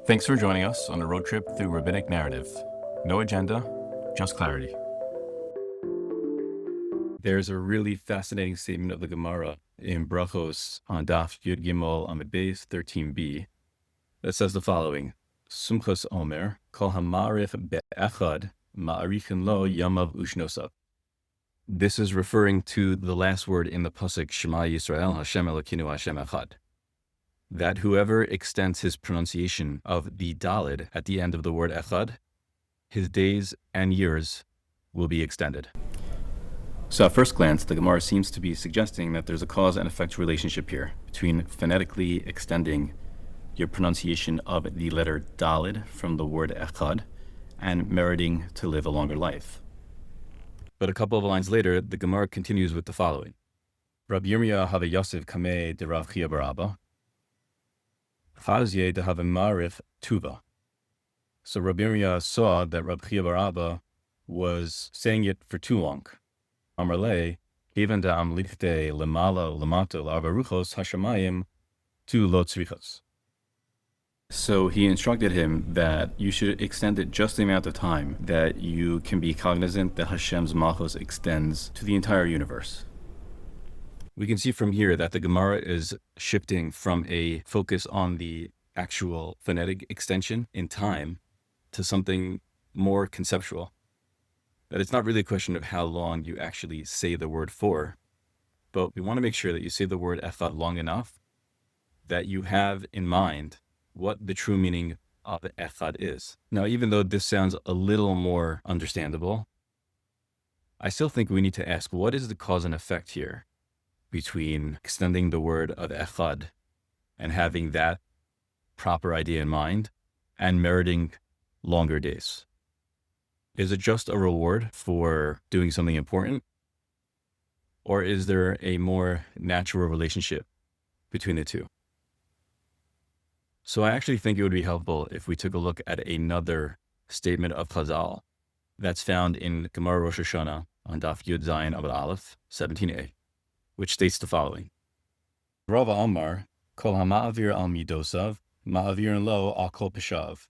Thanks for joining us on a road trip through rabbinic narrative. No agenda, just clarity. There's a really fascinating statement of the Gemara in Berachos on Daf Yud Gimel Amud Beis 13b that says the following: Sumchas Omer Kol Hamarif Be'echad Ma'arichin Lo Yamav Ushnosav. This is referring to the last word in the pasuk Shema Yisrael Hashem Elokeinu Hashem Echad. That whoever extends his pronunciation of the Dalid at the end of the word Echad, his days and years will be extended. So at first glance, the Gemara seems to be suggesting that there's a cause and effect relationship here between phonetically extending your pronunciation of the letter Dalid from the word Echad and meriting to live a longer life. But a couple of lines later, the Gemara continues with the following: Rabbi Yirmiyah have Yosef Kameh de Rav Chia bar Abba. Chazye de have Marif Tuva. So Rabbi Yirmiyah saw that Rabbi Chia bar Abba was saying it for too long. Amarle, even da am lichte lemala lamato la'avaruchos hashamayim tu lo tzrichos. So he instructed him that you should extend it just the amount of time that you can be cognizant that Hashem's malchus extends to the entire universe. We can see from here that the Gemara is shifting from a focus on the actual phonetic extension in time to something more conceptual. That it's not really a question of how long you actually say the word for, but we want to make sure that you say the word echad long enough that you have in mind what the true meaning of echad is. Now, even though this sounds a little more understandable, I still think we need to ask, what is the cause and effect here between extending the word of Echad and having that proper idea in mind and meriting longer days? Is it just a reward for doing something important? Or is there a more natural relationship between the two? So I actually think it would be helpful if we took a look at another statement of Chazal that's found in Gemara Rosh Hashanah on Daf Yud Zayin Amud Aleph 17a. Which states the following: Rava Amar, Kol HaMa'avir al Midosav, Ma'avir lo al Kol Peshav.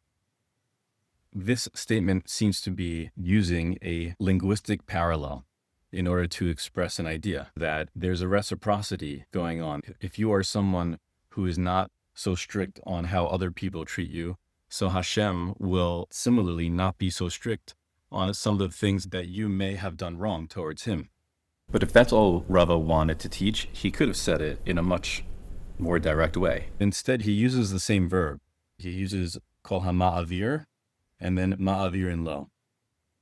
This statement seems to be using a linguistic parallel in order to express an idea that there's a reciprocity going on. If you are someone who is not so strict on how other people treat you, so Hashem will similarly not be so strict on some of the things that you may have done wrong towards him. But if that's all Rava wanted to teach, he could have said it in a much more direct way. Instead, he uses the same verb. He uses kol ha'ma'avir and then ma'avir in lo.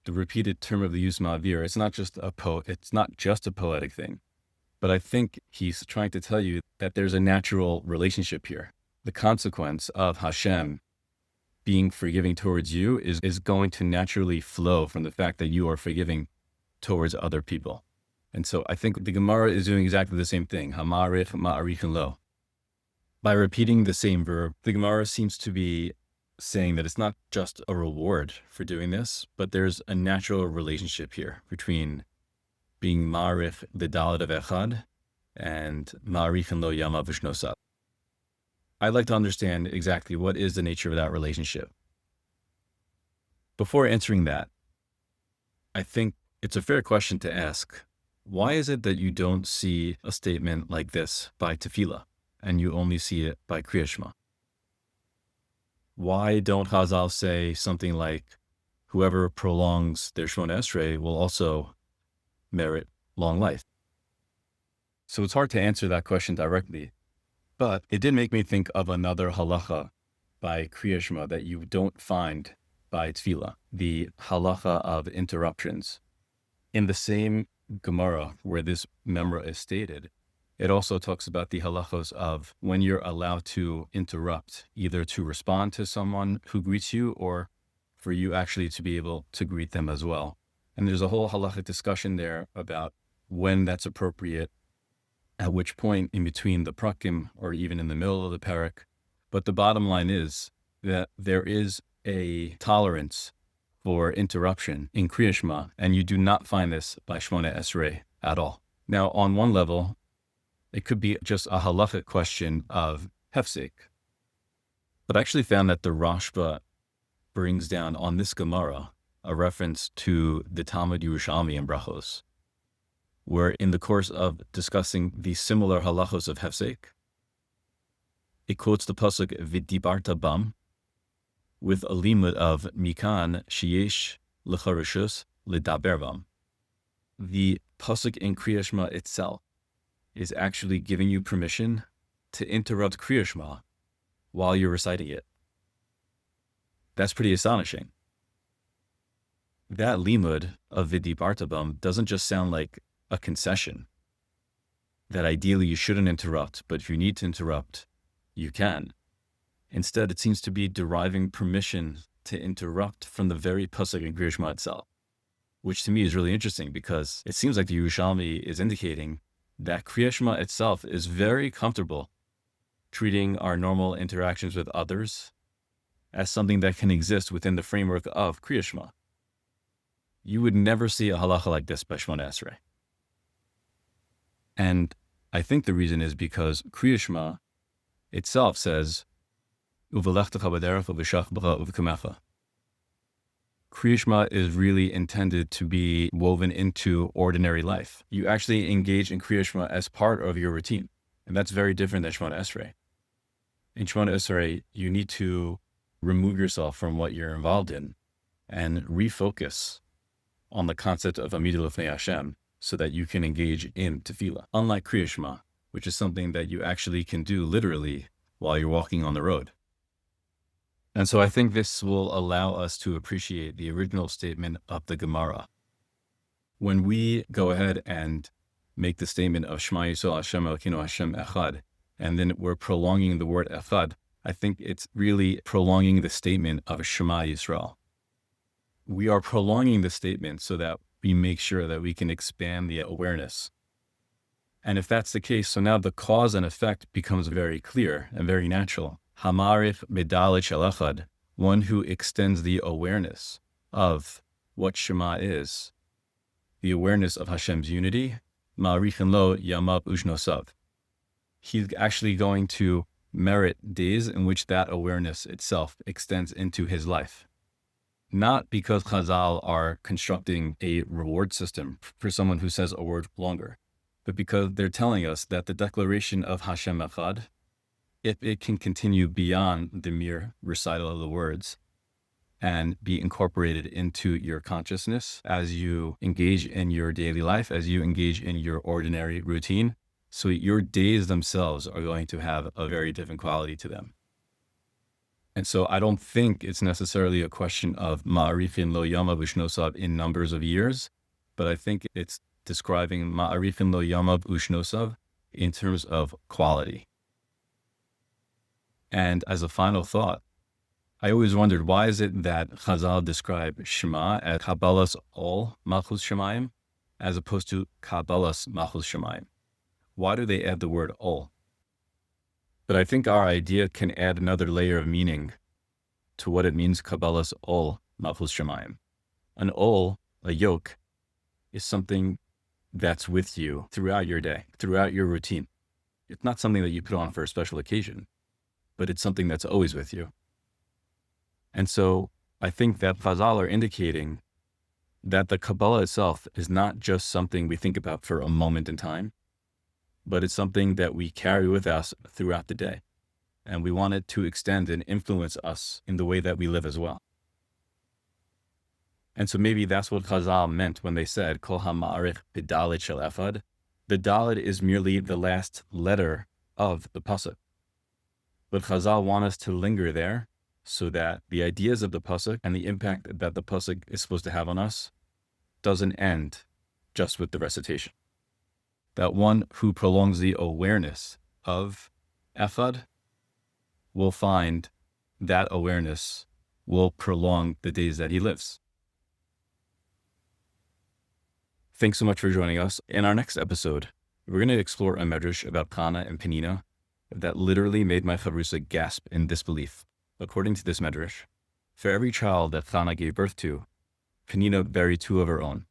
The repeated term of the use ma'avir, it's not just a poetic thing. But I think he's trying to tell you that there's a natural relationship here. The consequence of Hashem being forgiving towards you is going to naturally flow from the fact that you are forgiving towards other people. And so I think the Gemara is doing exactly the same thing. Hamarich ma'arichin lo. By repeating the same verb, the Gemara seems to be saying that it's not just a reward for doing this, but there's a natural relationship here between being ma'arich the Daled of Echad and ma'arichin lo yamav ushnosav. I'd like to understand exactly what is the nature of that relationship. Before answering that, I think it's a fair question to ask: why is it that you don't see a statement like this by Tefillah, and you only see it by Kriyat Shema? Why don't Chazal say something like, whoever prolongs their Shemona Esrei will also merit long life? So it's hard to answer that question directly, but it did make me think of another halacha by Kriyat Shema that you don't find by Tefillah, the halacha of interruptions. In the same Gemara where this memra is stated, it also talks about the halachos of when you're allowed to interrupt, either to respond to someone who greets you or for you actually to be able to greet them as well. And there's a whole halachic discussion there about when that's appropriate, at which point in between the prakim or even in the middle of the parak. But the bottom line is that there is a tolerance for interruption in Kriyat Shema, and you do not find this by Shemona Esrei at all. Now, on one level, it could be just a halachic question of hefsek. But I actually found that the Rashba brings down on this Gemara a reference to the Talmud Yerushalmi in Berachos, where in the course of discussing the similar halachos of hefsek, it quotes the pasuk "V'dibarta bam" with a limud of "Mikan sheyesh lecharishus ledaber bam." The pasuk in Kriyat Shema itself is actually giving you permission to interrupt Kriyat Shema while you're reciting it. That's pretty astonishing. That limud of "V'dibarta bam" doesn't just sound like a concession that ideally you shouldn't interrupt, but if you need to interrupt, you can. Instead, it seems to be deriving permission to interrupt from the very pasuk in Kriyat Shema itself, which to me is really interesting because it seems like the Yerushalmi is indicating that Kriyat Shema itself is very comfortable treating our normal interactions with others as something that can exist within the framework of Kriyat Shema. You would never see a halacha like this by Shemona Esrei. And I think the reason is because Kriyat Shema itself says, Uvelechtecha b'derech u'v'shach u'v'kamecha. Kriyat Shema is really intended to be woven into ordinary life. You actually engage in Kriyat Shema as part of your routine. And that's very different than Shemona Esrei. In Shemona Esrei, you need to remove yourself from what you're involved in and refocus on the concept of Amidah Lefnei Hashem so that you can engage in tefillah. Unlike Kriyat Shema, which is something that you actually can do literally while you're walking on the road. And so I think this will allow us to appreciate the original statement of the Gemara. When we go ahead and make the statement of Shema Yisrael Hashem Elokeinu Hashem Echad, and then we're prolonging the word Echad, I think it's really prolonging the statement of Shema Yisrael. We are prolonging the statement so that we make sure that we can expand the awareness. And if that's the case, so now the cause and effect becomes very clear and very natural. Hamarich medalit shel echad, one who extends the awareness of what Shema is, the awareness of Hashem's unity, ma'arichin lo yamav ushnosav. He's actually going to merit days in which that awareness itself extends into his life. Not because Chazal are constructing a reward system for someone who says a word longer, but because they're telling us that the declaration of Hashem Echad, if it can continue beyond the mere recital of the words and be incorporated into your consciousness as you engage in your daily life, as you engage in your ordinary routine, so your days themselves are going to have a very different quality to them. And so I don't think it's necessarily a question of ma'arifin lo yama v'shnosav in numbers of years, but I think it's describing ma'arifin lo yama v'shnosav in terms of quality. And as a final thought, I always wondered, why is it that Chazal describe Shema as Kabbalas Ol Malchus Shemayim as opposed to Kabbalas Malchus Shemayim? Why do they add the word Ol? But I think our idea can add another layer of meaning to what it means Kabbalas Ol Malchus Shemayim. An Ol, a yoke, is something that's with you throughout your day, throughout your routine. It's not something that you put on for a special occasion, but it's something that's always with you. And so I think that Chazal are indicating that the Kabbalah itself is not just something we think about for a moment in time, but it's something that we carry with us throughout the day. And we want it to extend and influence us in the way that we live as well. And so maybe that's what Chazal meant when they said, Kol ha'ma'arich b'dalit shel Echad. The dalit is merely the last letter of the pasuk. But Chazal want us to linger there so that the ideas of the pasuk and the impact that the pasuk is supposed to have on us doesn't end just with the recitation. That one who prolongs the awareness of Echad will find that awareness will prolong the days that he lives. Thanks so much for joining us. In our next episode, we're going to explore a medrash about Chana and Penina that literally made my chavrusa gasp in disbelief. According to this medrash, for every child that Chana gave birth to, Penina buried two of her own.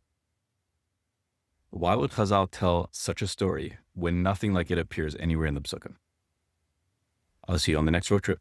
Why would Chazal tell such a story when nothing like it appears anywhere in the Psukim? I'll see you on the next road trip.